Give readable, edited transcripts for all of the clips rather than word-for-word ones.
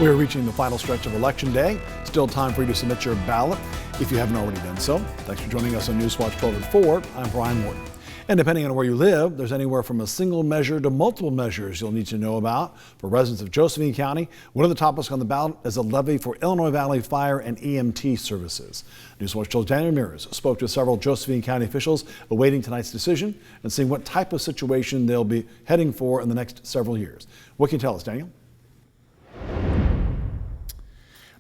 We are reaching the final stretch of Election Day. Still time for you to submit your ballot if you haven't already done so. Thanks for joining us on Newswatch 12 at 4. I'm Brian Morton. And depending on where you live, there's anywhere from a single measure to multiple measures you'll need to know about. For residents of Josephine County, one of the topics on the ballot is a levy for Illinois Valley Fire and EMT services. Newswatch 12's Daniel Ramirez spoke to several Josephine County officials awaiting tonight's decision and seeing what type of situation they'll be heading for in the next several years. What can you tell us, Daniel?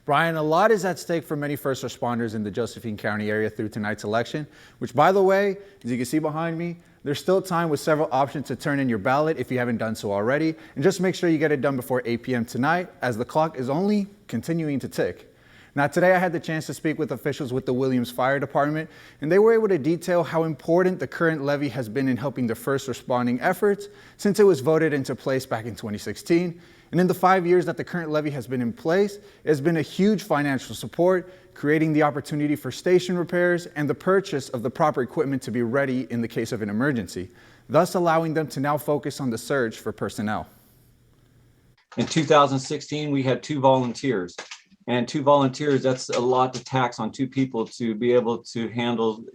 Brian, a lot is at stake for many first responders in the Josephine County area through tonight's election, which, by the way, as you can see behind me, there's still time with several options to turn in your ballot if you haven't done so already. And just make sure you get it done before 8 p.m. tonight, as the clock is only continuing to tick. Now, today I had the chance to speak with officials with the Williams Fire Department, and they were able to detail how important the current levy has been in helping the first responding efforts since it was voted into place back in 2016. And in the 5 years that the current levy has been in place, it has been a huge financial support, creating the opportunity for station repairs and the purchase of the proper equipment to be ready in the case of an emergency, thus allowing them to now focus on the search for personnel. In 2016, we had 2 volunteers. And 2 volunteers, that's a lot to tax on 2 people to be able to handle,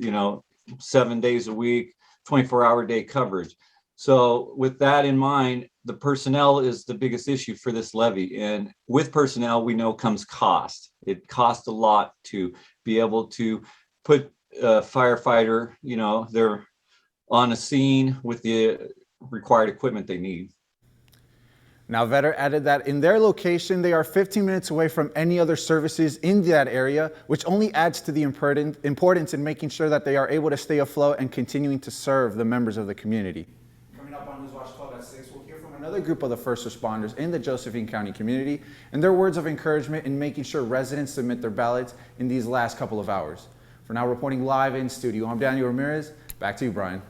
7 days a week, 24-hour day coverage. So with that in mind, the personnel is the biggest issue for this levy. And with personnel, we know comes cost. It costs a lot to be able to put a firefighter, they're on a scene with the required equipment they need. Now, Vetter added that in their location, they are 15 minutes away from any other services in that area, which only adds to the importance in making sure that they are able to stay afloat and continuing to serve the members of the community. Coming up on Newswatch 12 at 6, we'll hear from another group of the first responders in the Josephine County community and their words of encouragement in making sure residents submit their ballots in these last couple of hours. For now, reporting live in studio, I'm Daniel Ramirez. Back to you, Brian.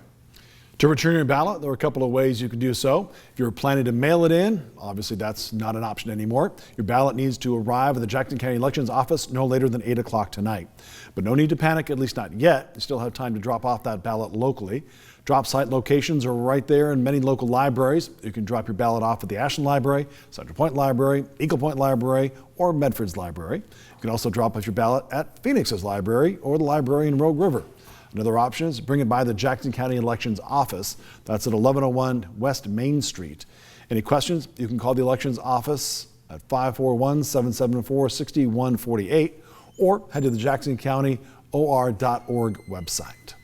To return your ballot, there are a couple of ways you can do so. If you're planning to mail it in, obviously that's not an option anymore. Your ballot needs to arrive at the Jackson County Elections Office no later than 8 o'clock tonight. But no need to panic, at least not yet. You still have time to drop off that ballot locally. Drop site locations are right there in many local libraries. You can drop your ballot off at the Ashland Library, Central Point Library, Eagle Point Library, or Medford's Library. You can also drop off your ballot at Phoenix's Library or the library in Rogue River. Another option is bring it by the Jackson County Elections Office. That's at 1101 West Main Street. Any questions? You can call the Elections Office at 541-774-6148 or head to the jacksoncountyor.org website.